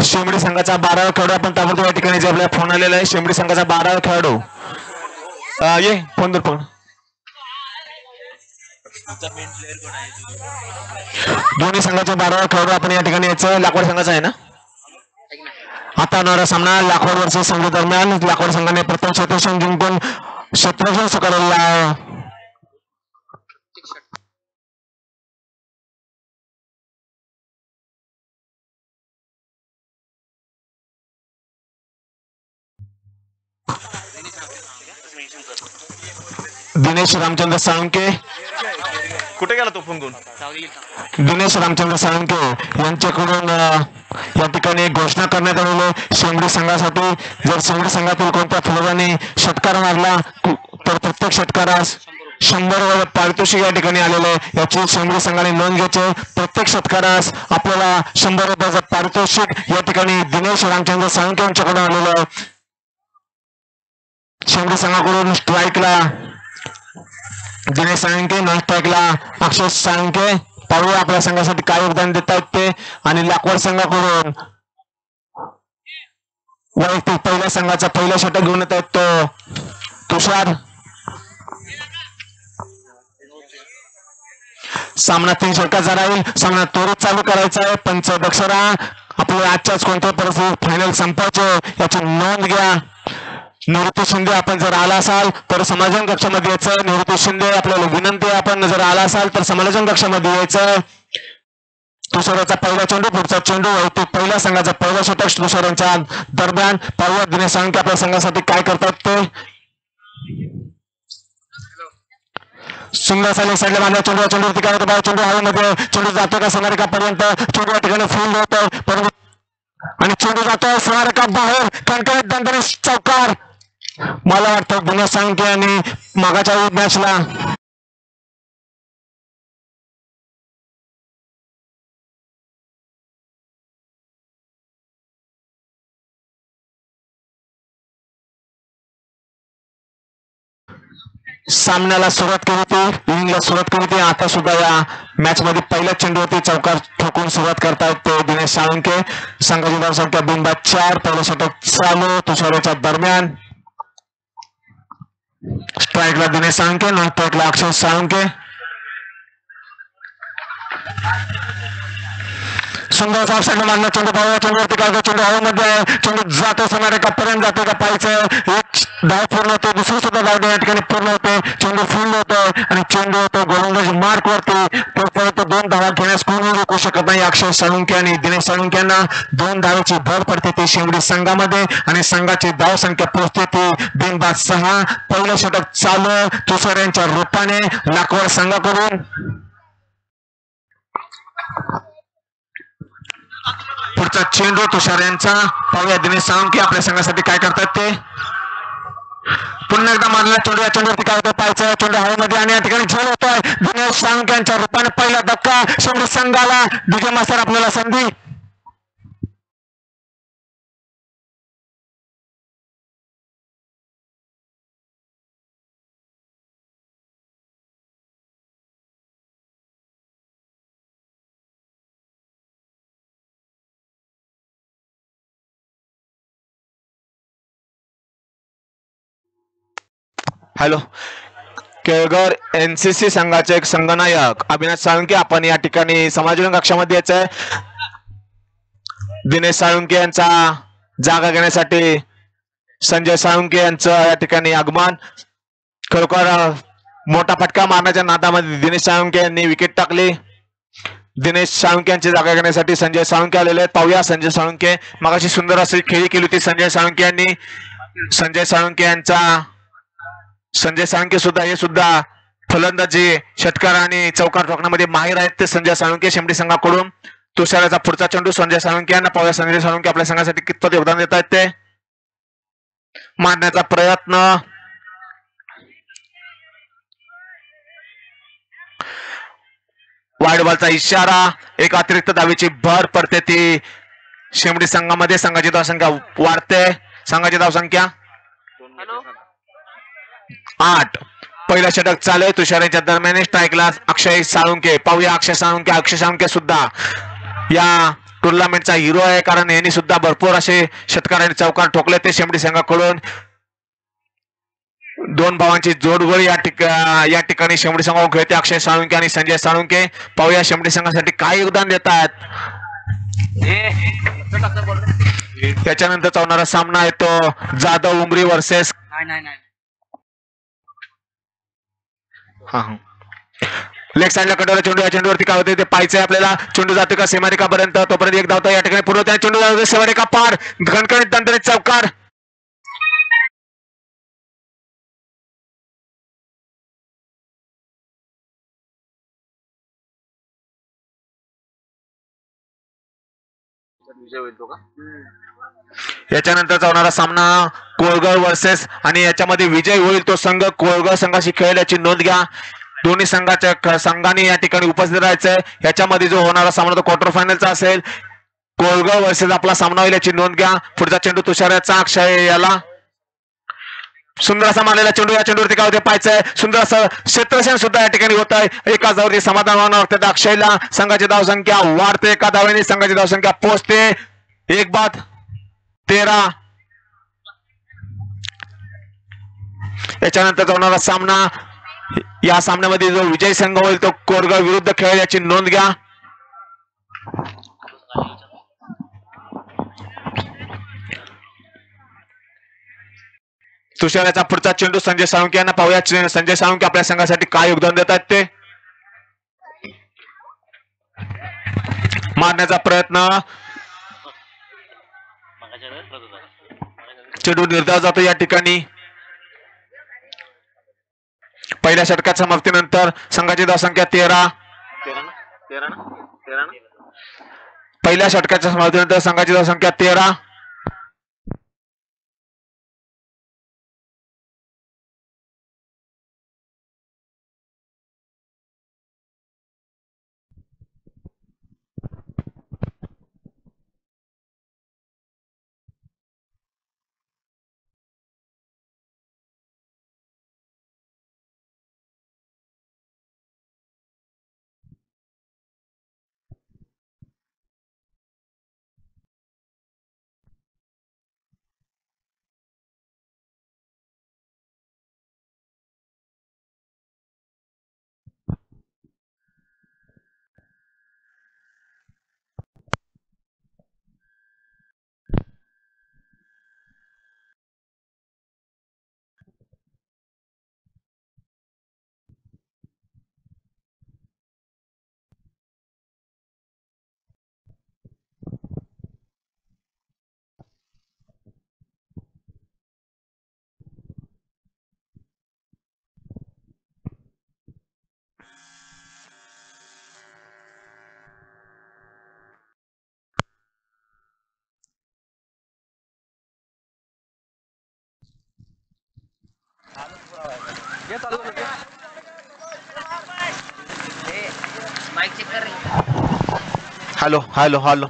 शेंबडी संघाचा 12वा खेळाडू आपण ताबडतोब या ठिकाणी जे आपल्या फोन आलेला आहे शेंबडी संघाचा 12वा खेळाडू ये फोन दर फोन दोन्ही संघाचा 12वा खेळाडू आपण या ठिकाणी यायचं लाकवड संघाचा आहे ना आता होणारा सामना लाकवड वर्सेस संघ दरम्यान लाकवड संघाने प्रथम क्षेत्ररक्षण जिंकून क्षेत्ररक्षण स्वीकारलेलं आहे दिनेश रामचंद्र साळुंके कुठे गेला तो फोन करून दिनेश रामचंद्र साळुंके यांच्याकडून या ठिकाणी घोषणा करण्यात आलेली आहे शेंबडी संघासाठी जर शेंबडी संघातील कोणत्या खेळाडूने षटकार मारला तर प्रत्येक षटकारास 100 पारितोषिक या ठिकाणी आलेलं आहे याची शेंबडी संघाने नोंद घ्यायची प्रत्येक षटकारास आपल्याला 100 रुपयाचं पारितोषिक या ठिकाणी दिनेश रामचंद्र साळुंके यांच्याकडून आलेलं आहे शेंबडी संघाकडून स्ट्राईकला दिनेश साळुंके नॉन स्ट्राईकला अक्षय साळुंके पाहूया आपल्या संघासाठी काय योगदान देत आहेत ते आणि लाकवड संघाकडून वैयक्तिक पहिल्या संघाचा पहिला षटक घेऊन येत आहेत तो तुषार सामना 3 षटकाचा राहील सामना त्वरित चालू करायचा आहे पंच दक्ष राहा आपल्या आजच्याच कोणत्या परिस्थितीत फायनल संपायचं याची नोंद घ्या निवृत्ती शिंदे आपण जर आला असाल तर समालोचन कक्षामध्ये यायचं निवृत्ती शिंदे आपल्याला विनंती आहे आपण जर आला असाल तर समालोचन कक्षामध्ये यायचं तुषाराचा पहिला चेंडू पुढचा चेंडू वैयक्तिक पहिल्या संघाचा पहिला षटक तुषारांच्या दरम्यान पाहूया दिनेश साळुंके आपल्या संघासाठी काय करतात ते सुंदर साले साईडला बांधला चेंडू चेंडूवरती काय होतं चेंडू हवेमध्ये चेंडू जातो का समारेखापर्यंत चेंडू या ठिकाणी फुल होतो परंतु आणि चेंडू जातो समारेखा बाहेर कणकणीत दणदणीत चौकार मला वाटतं दिनेश साळुंके यांनी मागाच्या मॅचला सामन्याला सुरुवात केली होती इनिंगला सुरुवात केली होती आता सुद्धा या मॅच मध्ये पहिल्या चेंडूवरती चौकार ठोकून सुरुवात करतायत ते दिनेश साळुंके संघाची धावसंख्या 2-4 पहिलं षटक चालू तुषाराच्या दरम्यान स्ट्राईकला दिनेश साळुंके नॉन स्ट्राईकला अक्षय साळुंके सुंदर साईडला मारला चेंडू पाहूया चेंडूवरती काय चेंडू हवेमध्ये चेंडू जातो समारेखापर्यंत जातो का पाहायचं एक धाव पूर्ण होते दुसरी सुद्धा धाव या ठिकाणी पूर्ण होते चेंडू फुल होतो आणि चेंडू होतो गोलंदाज मार्क वरती तोपर्यंत 2 धावा घेण्यास कोणी रोखू शकत नाही अक्षय साळुंके आणि दिनेश साळुंके यांना 2 धावेची भर पडते ती शेंबडी संघामध्ये आणि संघाची धाव संख्या पोहोचते ती 2-6 पहिलं षटक चालू तुषार यांच्या रूपाने लाकवड संघाकडून पुढचा चेंडू तुषार यांचा पाहूया दिनेश साळुंके आपल्या संघासाठी काय करतात ते पुन्हा एकदा मारलेला चेंडू या चेंडूवरती काय होतं पाहायचं चेंडू हवेमध्ये आणि या ठिकाणी झेल होतोय दिनेश साळुंके यांच्या रूपाने पहिला धक्का शेंबडी संघाला डीजे मास्तर आपल्याला संधी हॅलो केळगर एनसीसी संघाचे एक संघनायक अविनाश साळुंके आपण या ठिकाणी समालोचन कक्षामध्ये यायचंय दिनेश साळुंके यांचा जागा घेण्यासाठी संजय साळुंके यांचं या ठिकाणी आगमन खरोखर मोठा फटका मारण्याच्या नादामध्ये दिनेश साळुंके यांनी विकेट टाकली दिनेश साळुंके यांची जागा घेण्यासाठी संजय साळुंके आलेले आहेत पाहूया संजय साळुंके मगाशी सुंदर अशी खेळी केली होती संजय साळुंके यांनी संजय साळुंके सुद्धा हे सुद्धा फलंदाजी षटकार आणि चौकार ठोकण्यामध्ये माहिर आहेत ते संजय साळुंके शेंबडी संघाकडून तुषाराचा पुढचा चेंडू संजय साळुंके यांना पाहूया. संजय साळुंके आपल्या संघासाठी कितपत योगदान देत आहेत ते. मारण्याचा प्रयत्न, वाईड बॉलचा इशारा, एक अतिरिक्त धावेची भर पडते ती शेमडी संघामध्ये. संघाची धावसंख्या वाढते. संघाची धावसंख्या 8. पहिला षटक चालू आहे. तुषाराच्या दरम्यान स्ट्राईकला अक्षय साळुंके. पाहूया अक्षय साळुंके. अक्षय साळुंके सुद्धा या टुर्नामेंटचा हिरो आहे, कारण यांनी सुद्धा भरपूर असे षटकार आणि चौकार ठोकले ते शेमडी संघाकडून. दोन भावांची जोडगोळी या ठिकाणी शेमडी संघाकडून खेळते अक्षय साळुंके आणि संजय साळुंके. पाहूया शेमडी संघासाठी काय योगदान देतात. त्याच्यानंतरचा होणारा सामना आहे तो जाधव उमरी वर्सेस लेग साईडला कटोरा चेंडू. या चेंडूवरती काय होते ते पाहायचंय आपल्याला. चेंडू जातो का सीमारेखापर्यंत, तोपर्यंत एक धावता या ठिकाणी पूर्ण त्या चेंडू जातो सीमारेखा पार. घणकणीत दणदणीत चौकार. याच्यानंतरचा होणारा सामना कोळगाव वर्सेस, आणि याच्यामध्ये विजय होईल तो संघ कोळगाव संघाशी खेळेल याची नोंद घ्या. दोन्ही संघाने या ठिकाणी उपस्थित राहायचंय. याच्यामध्ये जो होणारा सामना तो क्वार्टर फायनलचा असेल. कोळगाव वर्सेस आपला सामना होईल याची नोंद घ्या. पुढचा चेंडू तुषाराचा अक्षय याला. सुंदर असा मारलेला चेंडू. या चेंडूवरती काय होते पाहायचंय. सुंदर असं क्षेत्ररक्षण सुद्धा या ठिकाणी होत आहे. एका धाववरती समाधान वाटतं अक्षयला. संघाची धावसंख्या वाढते. एका धावेने संघाची धावसंख्या पोहोचते 1-13. याच्यानंतर होणारा सामना, या सामन्यामध्ये जो विजय संघ होईल तो कोरगाव विरुद्ध खेळेल याची नोंद घ्या. तुषाराचा पुढचा चेंडू संजय साळुंके यांना पाहूया. संजय साळुंके आपल्या संघासाठी काय योगदान देतात ते. मारण्याचा प्रयत्न, चेंडू निर्धाव जातो या ठिकाणी. पहिल्या षटकाच्या समाप्तीनंतर संघाची धावसंख्या 13. पहिल्या षटकाच्या समाप्तीनंतर संघाची धावसंख्या 13. Hello hello hello.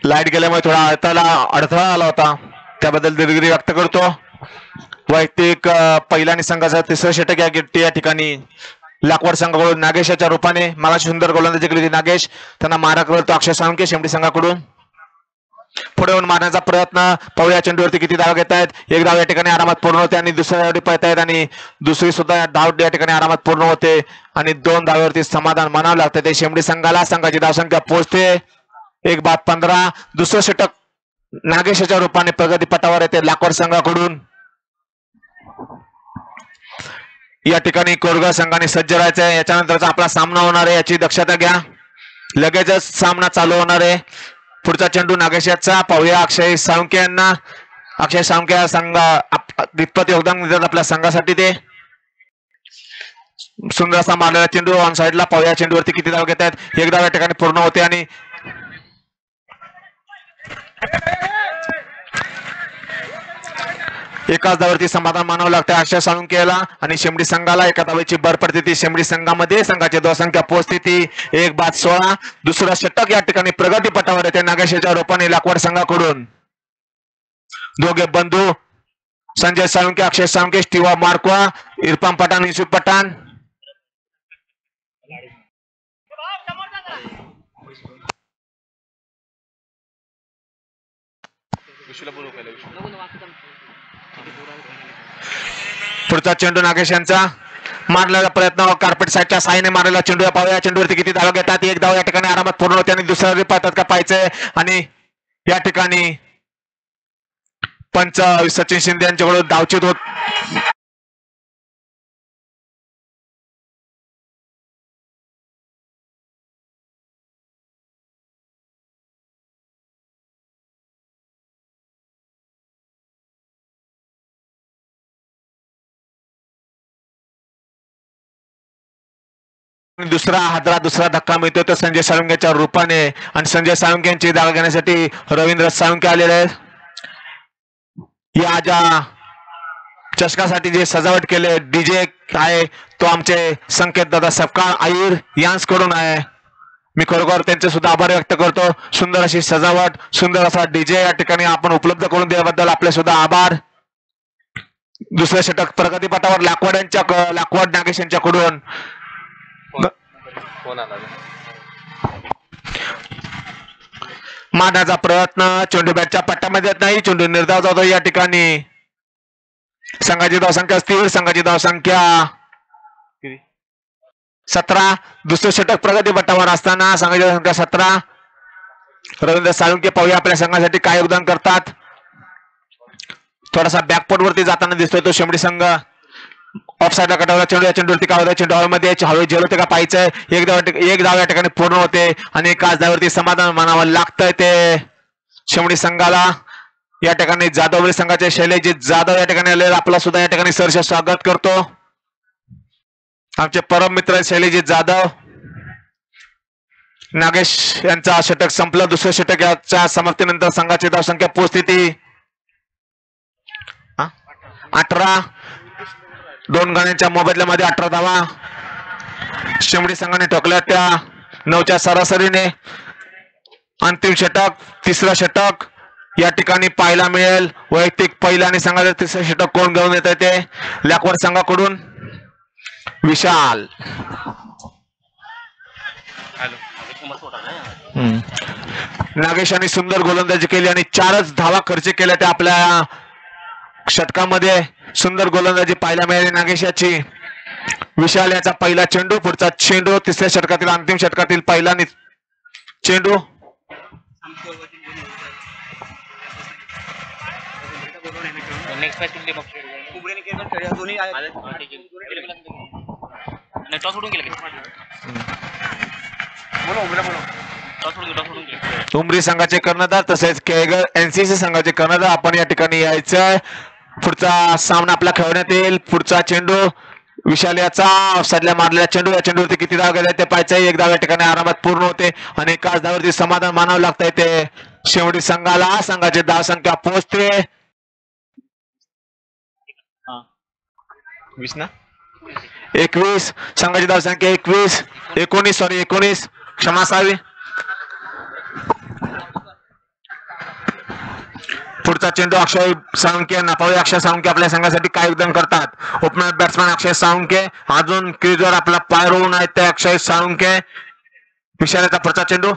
लाईट गेल्यामुळे थोडा अडथळा आला होता, त्याबद्दल दिलगिरी व्यक्त करतो. वैयक्तिक पहिला आणि संघाचा तिसरं षटक या ठिकाणी लाकवड संघाकडून नागेशाच्या रूपाने मागाशी सुंदर गोलंदाजी केली होती नागेश. त्यांना मारा करतो अक्षय साळुंके शेमडी संघाकडून. पुढे येऊन मारण्याचा प्रयत्न. पाहूया चेंडूवरती किती धाव घेत आहेत. एक धाव या ठिकाणी आरामात पूर्ण होते आणि दुसऱ्या धावडी पळत आहेत आणि दुसरी सुद्धा धाव या ठिकाणी आरामात पूर्ण होते आणि 2 धावेवरती समाधान मानावं लागतं ते शेमडी संघाला. संघाची धावसंख्या पोहोचते 1-15. दुसरं षटक नागेशाच्या रूपाने प्रगतीपटावर येते लाकवड संघाकडून. या ठिकाणी कोरगाव संघाने सज्ज राहायचं आहे. याच्यानंतरचा आपला सामना होणार आहे याची दक्षता घ्या. लगेचच सामना चालू होणार आहे. पुढचा चेंडू नागेशाचा. पाहूया अक्षय साळुंके यांना. अक्षय साळुंके संघ कितपत योगदान देतात आपल्या संघासाठी ते. सुंदर असा मारलेला चेंडू ऑन साईडला. पाहूया चेंडूवरती किती धाव घेत आहेत. एक धाव या ठिकाणी पूर्ण होते आणि एकाच धावावरती समाधान मानावं लागतं अक्षय साळुंके याला आणि शेमडी संघाला एका धावेची भर पडते. ती शेमडी संघामध्ये संघाची धावसंख्या पोहोचते ती 1-16. दुसरा षटक या ठिकाणी प्रगतीपटावर येते नागेशच्या रूपाने लाकवड संघाकडून. दोघे बंधू संजय साळुंके, अक्षय साळुंके, स्टीवा मार्कवा, इरफान पठाण, युसुफ पठाण. विशूला बोलू पहिला, विशू. पुढचा चेंडू नागेश यांचा मारलेला प्रयत्न कार्पेट साईडच्या साईने मारलेला चेंडू. पाहूया चेंडूवरती किती धावा घेतात. एक धाव या ठिकाणी आरामात पूर्ण होते आणि दुसऱ्या रिपातात का पाहायचंय आणि या ठिकाणी पंच सचिन शिंदे यांच्याकडून धावचीत होत. दुसरा धक्का मिळतो तो संजय साळुंकेच्या रूपाने आणि संजय साळुंके यांची जागा घेण्यासाठी रवींद्र साळुंके आलेले आहेत. या ज्या चषकासाठी जे सजावट केले डीजे आहे तो आमचे संकेत दादा सपकाळ आईर यांच्याकडून आहे. मी खरोखर त्यांचे सुद्धा आभार व्यक्त करतो. सुंदर अशी सजावट, सुंदर असा डीजे या ठिकाणी आपण उपलब्ध करून दिल्याबद्दल आपले सुद्धा आभार. दुसरे षटक प्रगतीपटावर लाकवड नागेश यांच्याकडून. मारण्याचा प्रयत्न चेंडू बॅटच्या पट्ट्यामध्ये येत नाही. चेंडू निर्धाव जातो. या ठिकाणी संघाची धावसंख्या स्थिर. संघाची धावसंख्या 17. दुसरे षटक प्रगतीपटावर असताना संघाची धावसंख्या 17. रवींद्र साळुंके पाहूया आपल्या संघासाठी काय योगदान करतात. थोडासा बॅकफुट वरती जाताना दिसतोय तो शेमडी संघ. ऑफ साईडला कटावला चेंडू. या चेंडूवरती काय होतं. चेंडू हवेमध्ये हवे झेल होते का पाहायचंय. एक धाव या ठिकाणी पूर्ण होते आणि एकाच धावावरती समाधान मानावं लागतंय ते शेमडी संघाला. या ठिकाणी जाधवरी संघाचे शैलेजी जाधव या ठिकाणी आले. आपला सुद्धा या ठिकाणी सहर्ष स्वागत करतो. आमचे परम मित्र शैलेजी जाधव. नागेश यांचा षटक संपलं. दुसरे षटक याच्या समाप्तीनंतर संघाची धावसंख्या पोहोचते ती 18. 2 गाण्यांच्या मोबदल्यामध्ये 18 धावा शेमडी संघाने ठोकल्या त्या 9च्या सरासरीने. अंतिम षटक, तिसरं षटक या ठिकाणी पाहायला मिळेल. वैयक्तिक पहिला आणि संघाचं तिसरं षटक कोण घेऊन येत आहे ते लाकवड संघाकडून विशाल. नागेशाने सुंदर गोलंदाजी केली आणि 4च धावा खर्च केल्या त्या आपल्या षटकामध्ये. सुंदर गोलंदाजी पाहायला मिळाली नागेशाची. विशाल याचा पहिला चेंडू. पुढचा चेंडू तिसऱ्या षटकातील अंतिम षटकातील पहिला चेंडू. उमरी संघाचे कर्णधार तसेच केळगर एनसीसी संघाचे कर्णधार आपण या ठिकाणी यायचं. पुढचा सामना आपला खेळण्यात येईल. पुढचा चेंडू विशाल याचा ऑफसाईडला मारलेला चेंडू. या चेंडूवरती किती धाव गेले ते पाहायचंय. एक धाव या ठिकाणी आरामात पूर्ण होते आणि एकाच धावावरती समाधान मानावं लागतंय ते शेवटी संघाला. संघाची धाव संख्या पोहोचते 21. संघाची धाव संख्या 19 क्षमा असावी. पुढचा चेंडू अक्षय साळुंके यांना पाहूया. अक्षय साळुंके आपल्या संघासाठी काय योगदान करतात. ओपनर बॅट्समॅन अक्षय साळुंके. अजून क्रीजवर आपला पाय रोवून आहेत ते अक्षय साळुंके. विशालाचा पुढचा चेंडू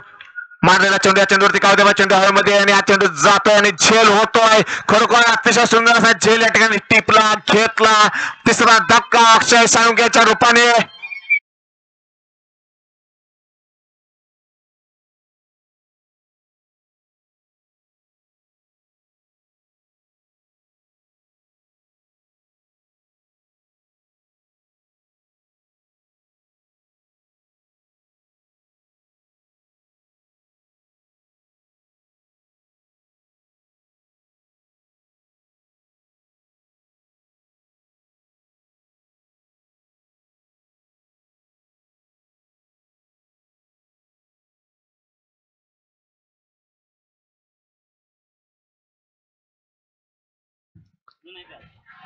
मारलेला चेंडू. या चेंडूवरती काय होते. चेंडू हवेमध्ये आणि हा चेंडू जातोय आणि झेल होतोय. खरोखर अतिशय सुंदर असा झेल या ठिकाणी टिपला घेतला. तिसरा धक्का अक्षय साळुंकेच्या रूपाने.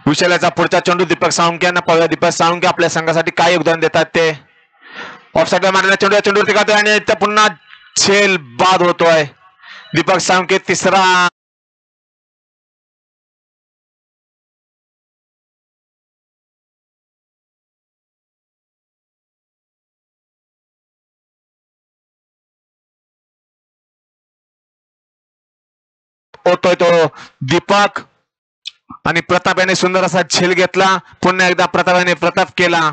विशालाचा पुढचा चेंडू दीपक साळुंके यांना पळूया. दीपक साळुंके आपल्या संघासाठी काय योगदान देतात ते. ऑफसाईडला मारलेला चेंडू या चेंडूवरती काढतोय आणि इथं पुन्हा झेल बाद होतोय. दीपक साळुंके तिसरा होतोय तो दीपक. आणि प्रताप याने सुंदर असा झेल घेतला. पुन्हा एकदा प्रताप याने प्रताप केला.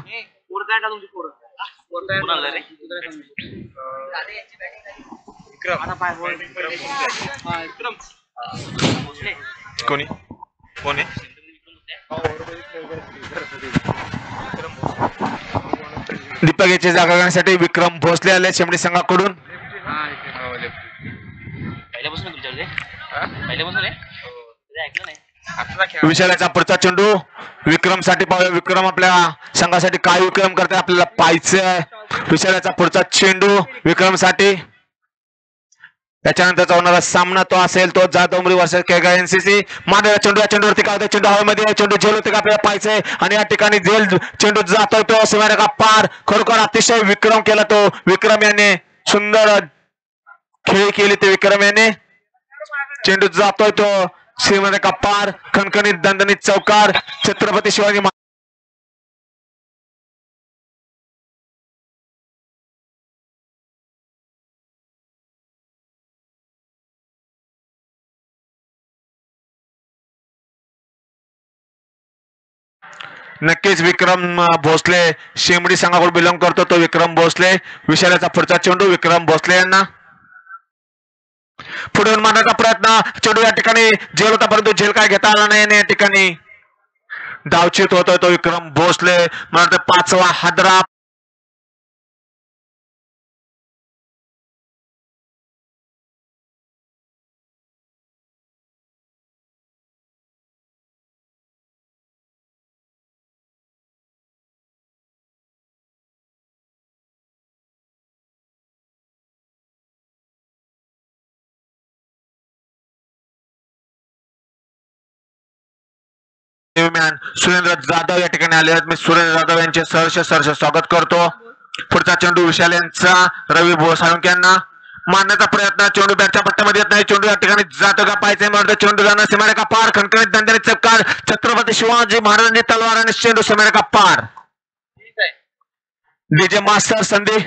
कोणी कोण आहे? दीपक याची जागा घेण्यासाठी विक्रम भोसले आले शेमडी संघाकडून. विशालाचा पुढचा चेंडू विक्रमसाठी पाहूया. विक्रम आपल्या संघासाठी काय विक्रम करते आपल्याला पाहायचंय. विशालाचा पुढचा चेंडू विक्रमसाठी. त्याच्यानंतरचा होणारा सामना तो असेल तो जाधवमरी वर्सेस केगाव एनसीसी. मांडलेला चेंडू या चेंडूवरती काय होतं. चेंडू हवेमध्ये चेंडू झेल होते का आपल्याला पाहायचंय. आणि या ठिकाणी झेल चेंडू जातोय तो सीमारेखा पार. खरोखर अतिशय विक्रम केला तो. विक्रम याने सुंदर खेळी केली ते विक्रम याने. चेंडू जातोय तो सीमारेखा पार. खणखणीत दणदणीत चौकार. छत्रपती शिवाजी नक्कीच विक्रम भोसले शेमडी संघाकडून बिलॉंग करतो तो विक्रम भोसले. विशालाचा पुढचा चेंडू विक्रम भोसले यांना. पुढे मारण्याचा प्रयत्न. चेंडू या ठिकाणी झेल होता परंतु झेल काय घेता आला नाही. या ठिकाणी डावचित होतोय तो विक्रम भोसले. मला पाचवा हादरा. सुरेंद्र जाधव या ठिकाणी आले आहेत. मी सुरेंद्र जाधव यांचे सहर्ष स्वागत करतो. पुढचा चेंडू विशाल यांचा रवी साळुंके यांना. मारण्याचा प्रयत्न. चेंडू बॅटच्या पट्ट्यामध्ये येत नाही. चेंडू या ठिकाणी जातो का पाहायचंय. मारतो चेंडू जाणार सीमारेखा पार. खणखणीत दणदणीत चौकार. छत्रपती शिवाजी महाराजांची तलवार आणि चेंडू सीमारेखा पार. डीजे मास्टर संधी.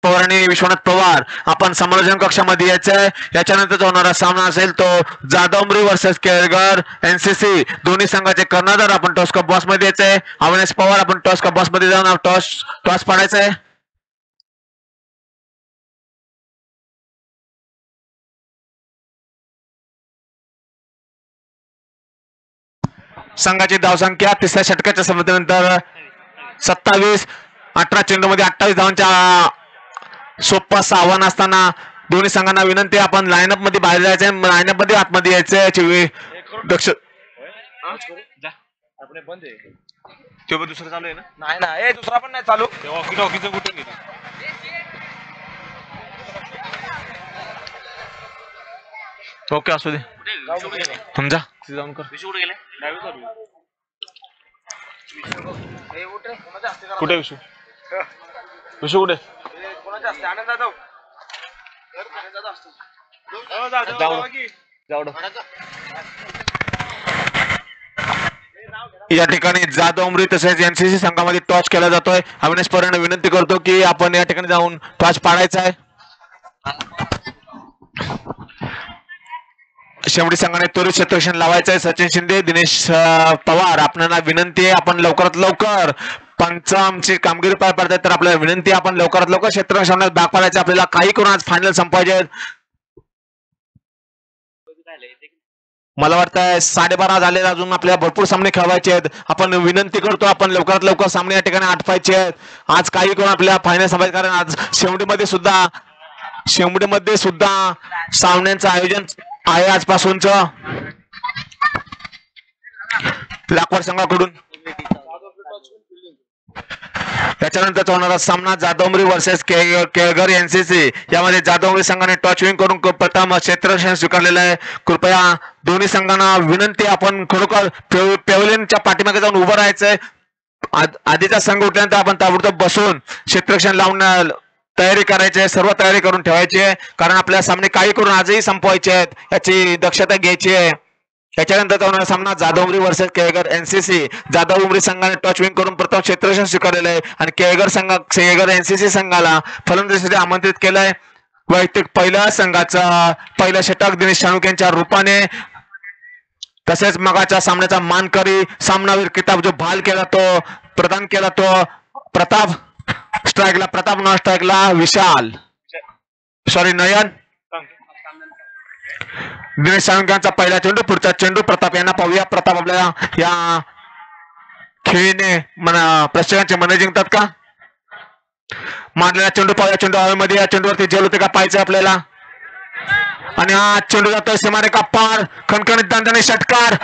पवार आणि विश्वनाथ पवार आपण समालोचन कक्षामध्ये यायचंय. याच्यानंतर होणारा सामना असेल तो जाधवमरी वर्सेस केळगर एनसीसी. दोन्ही संघाचे कर्णधार आपण टॉस कप बॉस मध्ये यायचंय. अविनाश पवार आपण टॉस कप बॉस मध्ये जाऊन टॉस पाडायचंय. संघाची धावसंख्या तिसऱ्या षटकाच्या समाप्तीनंतर 27. 18 चेंडू मध्ये 28 धावांच्या सोपं असं आव्हान असताना दोन्ही संघांना विनंती आपण लाईनअप मध्ये बाहेर जायचंय. लाईनअप मध्ये आतमध्ये यायचंय याची दक्ष. तो दुसरं चालू आहे ना. नाही ना ए दुसरा पण नाही चालू. हॉकी टॉकीचं कुठून गेली. ओके असू दे समजा जाऊन कर. कुठे विषू विषू कुठे. कोणाच्या असते आनंद जाधव. या ठिकाणी जाधवमरी तसेच एनसीसी संघामध्ये टॉस केला जातोय. अविनाश पवारांना विनंती करतो की आपण या ठिकाणी जाऊन टॉस पाडायचा आहे. शेवटी संघाने त्वरित क्षेत्ररक्षण लावायचं आहे. सचिन शिंदे दिनेश पवार आपल्याला विनंती आहे आपण लवकरात लवकर पंच आमची कामगिरी पार पाडतायत तर आपल्याला विनंती आहे आपण लवकरात लवकर क्षेत्ररक्षणात भाग पाडायचे. आपल्याला काही करून आज फायनल संपवायचे. मला वाटतं 12:30 झाले, अजून आपल्याला भरपूर सामने खेळवायचे आहेत. आपण विनंती करतो आपण लवकरात लवकर सामने या ठिकाणी आटपायचे आहेत. आज काही कोण आपल्या फायनल संपायचे, कारण आज शेवटीमध्ये सुद्धा सामन्यांचं आयोजन आहे आजपासूनच लाखवाड संघाकडून. त्याच्यानंतर होणारा सामना जाधवमरी वर्सेस केळघर एनसीसी. यामध्ये जाधवमरी संघाने टॉच विंग करून प्रथम क्षेत्ररक्षण स्वीकारलेलं आहे. कृपया दोन्ही संघांना विनंती, आपण खरोखर पेव्हलियनच्या पाठीमागे जाऊन उभं राहायचंय. आधीचा संघ उठल्यानंतर आपण ताबडतोब बसून क्षेत्ररक्षण लावून तयारी करायची आहे, सर्व तयारी करून ठेवायची आहे, कारण आपल्या सामने काही करून आजही संपवायचे आहेत, याची दक्षता घ्यायची आहे. त्याच्यानंतर होणारा सामना जाधव वर्सेस केळघर एनसीसी. जाधव उमरी संघाने टॉच विंग करून प्रथम क्षेत्ररक्षण स्वीकारलेलं आहे आणि केळघर एनसीसी संघाला फलंदाजीसाठी आमंत्रित केलंय. वैयक्तिक पहिल्या संघाचा पहिला षटक दिनेश शाणूक यांच्या रूपाने, तसेच मगाच्या सामन्याचा मानकरी सामनावीर किताब जो प्रदान केला तो प्रताप नॉन स्ट्राईकला विशाल नयन. दिनेश साळुंखेंचा पहिला चेंडू, पुढचा चेंडू प्रताप यांना पाहूया. प्रताप आपल्या या खेळीने प्रेक्षकांचे मन जिंकतात का? मारलेला चेंडू पाहूया. चेंडू हवेमध्ये, या चेंडूवरती झेल होते का पाहायचं आपल्याला. आणि हा चेंडू जातोय सीमारेखा पार, खणखणीत दणदणीत षटकार.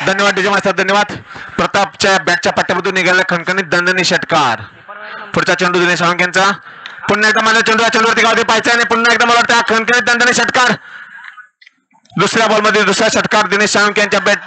धन्यवाद डीजे मास्तर, धन्यवाद. प्रतापच्या बॅटच्या पट्ट्यामधून निघालेला खणखणीत दणदणीत षटकार. पुढचा चेंडू दिनेश साळुंखेंचा. पुन्हा एकदा मला चेंडू या चेंडूवरती गावठी पाहायचा आणि पुन्हा एकदा मला वाटतं खणखणीत दणदणीत षटकार. दुसऱ्या बॉलमध्ये दुसरा षटकार दिनेश साळुंखे यांच्या बॅट.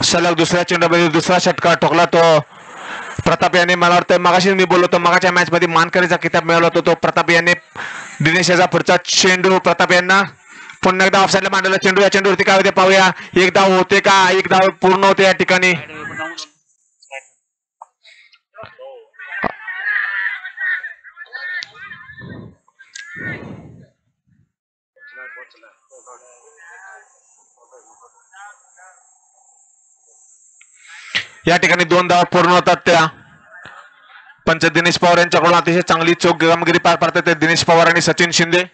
सलग दुसऱ्या चेंडूमध्ये दुसरा षटकार ठोकला तो प्रताप याने. मला वाटतं मगाशी मी बोललो होतो, मगाच्या मॅच मध्ये मानकरीचा किताब मिळवला होता तो प्रताप याने. दिनेश याचा पुढचा चेंडू प्रताप यांना. पुन्हा एकदा ऑफसाईडला मांडलेला चेंडू, या चेंडूवरती काय होते पाहूया. एक धाव होते का? एक धाव पूर्ण होते या ठिकाणी. या ठिकाणी 2 धावा पूर्ण होतात. त्या पंच दिनेश पवार यांच्याकडून अतिशय चांगली चोख कामगिरी पार पाडतात दिनेश पवार आणि सचिन शिंदे.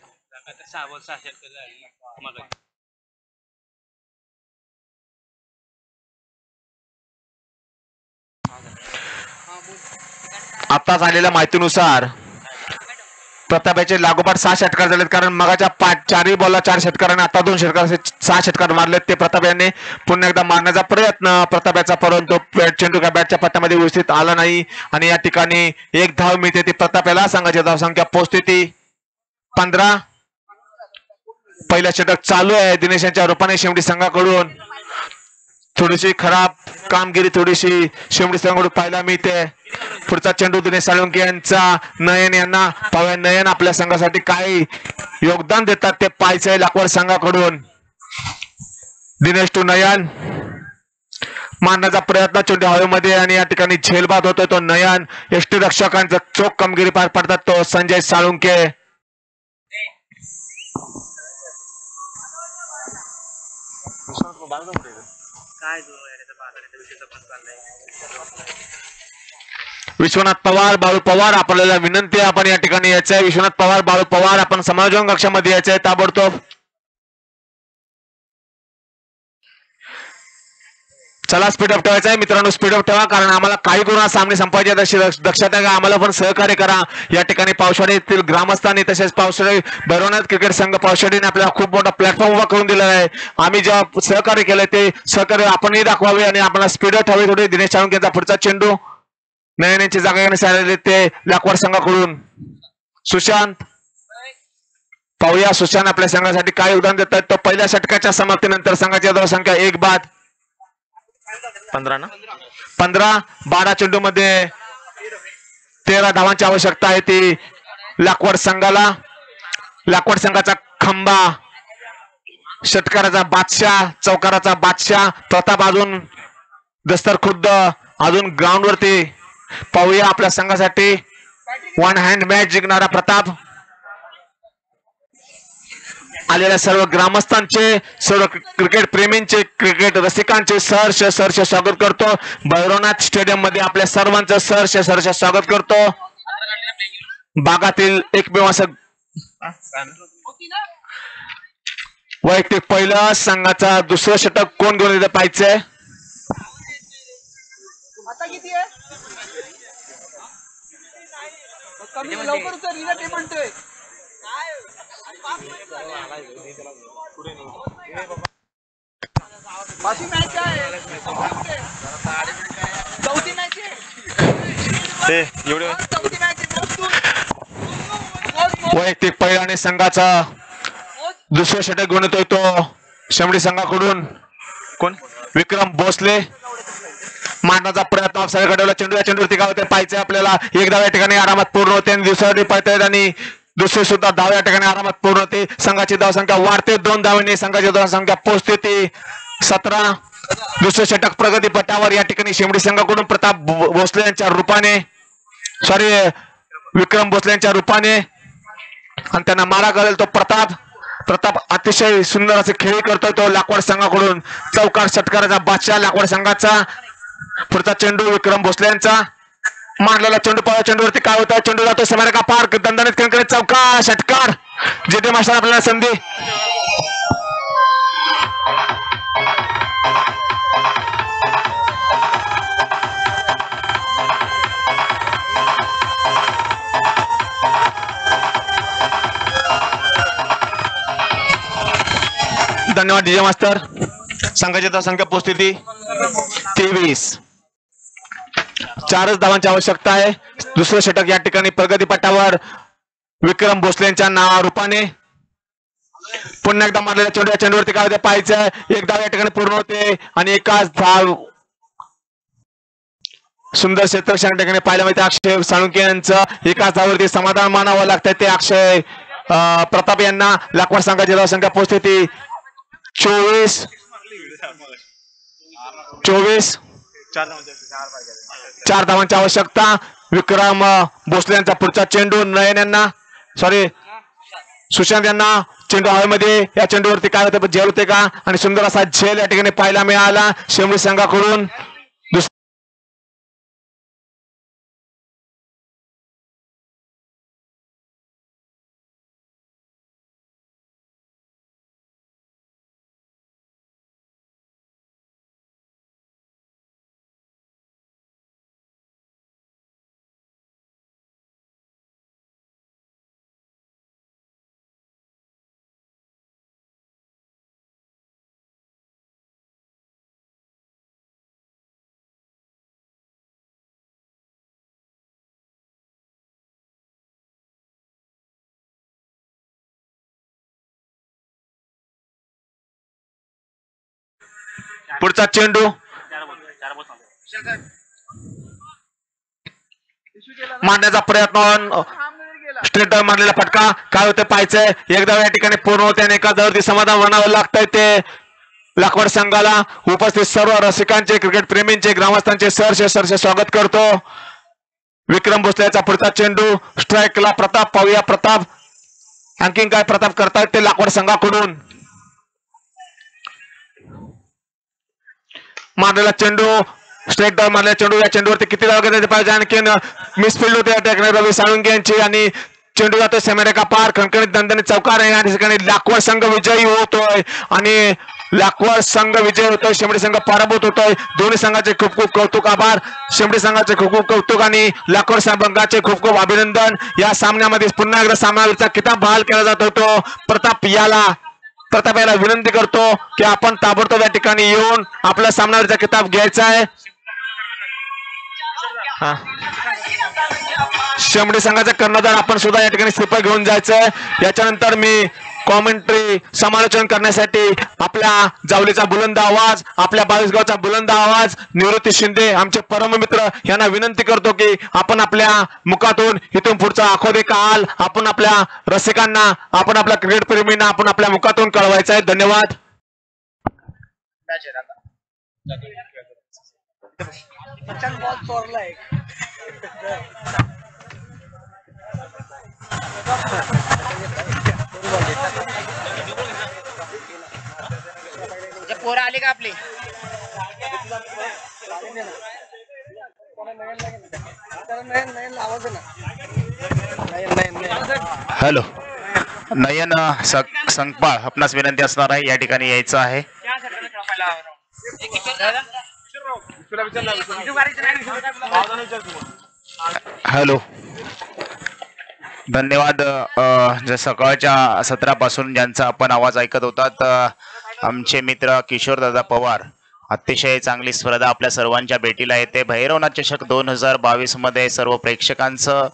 आता झालेल्या माहितीनुसार प्रतापाचे लागोपाठ 6 षटकार झालेत, कारण मगाच्या 4ही बॉलला 4 षटकार आणि आता 2 षटकार असे 6 षटकार मारलेत ते प्रताप यांनी. पुन्हा एकदा मारण्याचा प्रयत्न प्रताप याचा, परंतु चेंडू का बॅटच्या पट्ट्यामध्ये व्यवस्थित आला नाही आणि या ठिकाणी 1 धाव मिळते ती प्रताप याला. संघाची धावसंख्या पोहोचते ती 15. पहिला षटक चालू आहे दिनेश यांच्या रूपाने शेवटी संघाकडून. थोडीशी खराब कामगिरी थोडीशी शेवटी संघाकडून पाहायला मिळते. पुढचा चेंडू दिनेश साळुंखे यांचा. नयन यांना पाहूया, नयन आपल्या संघासाठी काय योगदान देतात ते पाहायचंय लाखवाड संघाकडून. दिनेश टू नयन. मारण्याचा प्रयत्न, चेंडू हवेमध्ये आणि या ठिकाणी झेलबाद होतोय तो नयन. यष्टीरक्षकांचा चोख कामगिरी पार पाडतात तो संजय साळुंखे. विश्वनाथ पवार, बाळू पवार आपल्याला विनंती आहे, आपण या ठिकाणी यायचंय. विश्वनाथ पवार, बाळू पवार आपण समायोजन कक्षामध्ये यायचंय ताबडतोब. चला स्पीड अप ठेवायचा आहे मित्रांनो, स्पीड अप ठेवा, कारण आम्हाला काही गुण सामने संपायचे तशी दक्षता घ्या. आम्हाला पण सहकार्य करा. या ठिकाणी पावसाळे येथील ग्रामस्थांनी तसेच पावसाळे भैरवनाथ क्रिकेट संघ पावसाळीने आपल्याला खूप मोठा प्लॅटफॉर्म उभा करून दिलेला आहे. आम्ही जेव्हा सहकार्य केलंय ते सहकार्य आपणही दाखवावे आणि आपल्याला स्पीड अप ठेवावे. थोडी दिनेश साळुंखेचा पुढचा चेंडू. नयनाची जागा घेण्यासाठी आलेले ते लाखवाड संघाकडून सुशांत. पाहूया सुशांत आपल्या संघासाठी काय योगदान देत आहेत. तो पहिल्या षटकाच्या समाप्तीनंतर संघाची धावसंख्या 1 बाद 15 ना 15. 12 चेंडू मध्ये 13 धावांची आवश्यकता आहे ती लाकवड संघाला. लाकवड संघाचा खंबा, षटकाराचा बादशाह, चौकाराचा बादशाह प्रताप अजून दस्तर खुद्द अजून ग्राउंड वरती. पाहूया आपल्या संघासाठी वन हँड मॅच जिंकणारा प्रताप. आलेल्या सर्व ग्रामस्थांचे, सर्व क्रिकेट प्रेमींचे, क्रिकेट रसिकांचे सहर्ष स्वागत करतो. भैरवनाथ स्टेडियम मध्ये आपल्या सर्वांचं सहर्ष स्वागत करतो. भागातील एकमेव असं वैयक्तिक पहिलं संघाचा दुसरं षटक कोण घेऊन येतं पाहिजे. एवढे वैयक्तिक पहिला आणि संघाचा दुसरं षटक घेऊन येतोय तो शेमडी संघाकडून कोण विक्रम भोसले. मारण्याचा प्रयत्न ऑफसाईड कडवला. चेंडू या चेंडूवरती काय होते पाहिजे आपल्याला. एक धाव या ठिकाणी आरामात पूर्ण होते आणि दुसऱ्या पळतायत आणि दुसरी सुद्धा धाव या ठिकाणी आरामात पूर्ण होते. संघाची धावसंख्या वाढते 2 धावांनी. संघाची धावसंख्या पोहोचते ती 17. दुसरं षटक प्रगती पटावर या ठिकाणी शेमडी संघाकडून प्रताप भोसले यांच्या रूपाने विक्रम भोसले यांच्या रूपाने आणि त्यांना मारा करेल तो प्रताप अतिशय सुंदर असे खेळी करतोय तो लाकवड संघाकडून. चौकार षटकाराचा बादशाह लाकवड संघाचा. पुढचा चेंडू विक्रम भोसले यांचा. मारलेला चेंडू पाहा. चेंडूवरती काय होतं. चेंडू जातो सीमारेखा पार. दणदणीत कणकणीत चौकार षटकार. जेटे मास्टर आपल्याला संधी. धन्यवाद डीजे मास्टर. संघाची धावसंख्या पोहोचते ती 23. 4च धावांची आवश्यकता आहे. दुसरं षटक या ठिकाणी प्रगती पटावर विक्रम भोसले यांच्या रूपाने. पुन्हा एकदा मारलेल्या चेंडू या चेंडूवरती काय होते पाहायचं. एक धाव या ठिकाणी पूर्ण होते आणि एकाच धाव सुंदर क्षेत्ररक्षण या ठिकाणी पाहायला मिळते. अक्षय साळुंके यांचं एकाच धावावरती समाधान मानावं लागतंय ते अक्षय प्रताप यांना. लाकवड संघाची धावसंख्या पोहोचते ती 24. 4 धावांची आवश्यकता. विक्रम भोसले यांचा पुढचा चेंडू नयन यांना सुशांत यांना चेंडू हवेमध्ये. या चेंडूवरती काय होते झेल होते का आणि सुंदर असा झेल या ठिकाणी पाहायला मिळाला शेमडी संघाकडून. पुढचा चेंडू मारण्याचा प्रयत्न स्ट्रेट मारलेला फटका काय होते पाहायचंय. एक धाव या ठिकाणी पूर्ण होते आणि एका धाववरती समाधान म्हणावं लागतंय ते लाकवड संघाला. उपस्थित सर्व रसिकांचे, क्रिकेट प्रेमींचे, ग्रामस्थांचे सहर्ष स्वागत करतो. विक्रम भोसलेचा पुढचा चेंडू स्ट्राईकला प्रताप. पाहूया प्रताप आणखीन काय प्रताप करतायत ते लाकवड संघाकडून. मारलेला चेंडू स्ट्रेट डाऊन मारलेला चेंडू. या चेंडूवरती किती धाव घेतले पाहिजे. आणखीन मिसफिल्ड होते या ठिकाणी रवी साळुंके यांची आणि चेंडू जातोय सीमारेखा पार. खणखणीत दणदणीत चौकार आहे. या ठिकाणी लाकवड संघ विजयी होतोय आणि लाकवड संघ विजय होतोय. शेमडी संघ पराभूत होतोय. दोन्ही संघाचे खूप खूप कौतुक. आभार. शेमडी संघाचे खूप खूप कौतुक आणि लाकवड संघाचे खूप खूप अभिनंदन. या सामन्यामध्ये पुन्हा एकदा सामनावीरचा किताब बहाल केला जात होतो. प्रताप याला विनंती करतो की आपण ताबडतोब या ठिकाणी येऊन आपला सामनावीरचा किताब घ्यायचा आहे. हा शेमडी संघाचा कर्णधार आपण सुद्धा या ठिकाणी सिपाई घेऊन जायचंय. याच्यानंतर मी कॉमेंट्री समालोचन करण्यासाठी आपल्या जावलीचा बुलंद आवाज, आपल्या बावीसगावचा बुलंद आवाज निवृत्ती शिंदे आमचे परम मित्र यांना विनंती करतो की आपण आपल्या मुखातून इथून पुढचा आखोदे काल आपण आपल्या रसिकांना, आपण आपल्या क्रिकेट प्रेमींना आपण आपल्या मुखातून कळवायचं आहे. धन्यवाद. पोरं आले का आपले? हॅलो नयन संकपाळ आपणास विनंती असणार आहे या ठिकाणी यायचं आहे. हॅलो धन्यवाद. जे सकाळच्या सत्रापासून ज्यांचा आपण आवाज ऐकत होतात आमचे मित्र किशोरदादा पवार. अतिशय चांगली स्पर्धा आपल्या सर्वांच्या भेटीला येते. भैरवनाथ चषक 2022 मध्ये सर्व प्रेक्षकांचं,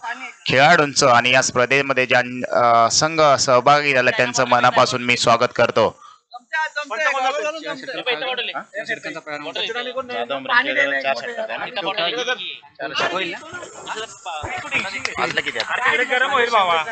खेळाडूंचं आणि या स्पर्धेमध्ये ज्या संघ सहभागी झाला त्यांचं मनापासून मी स्वागत करतो. गरम होईल बाबा.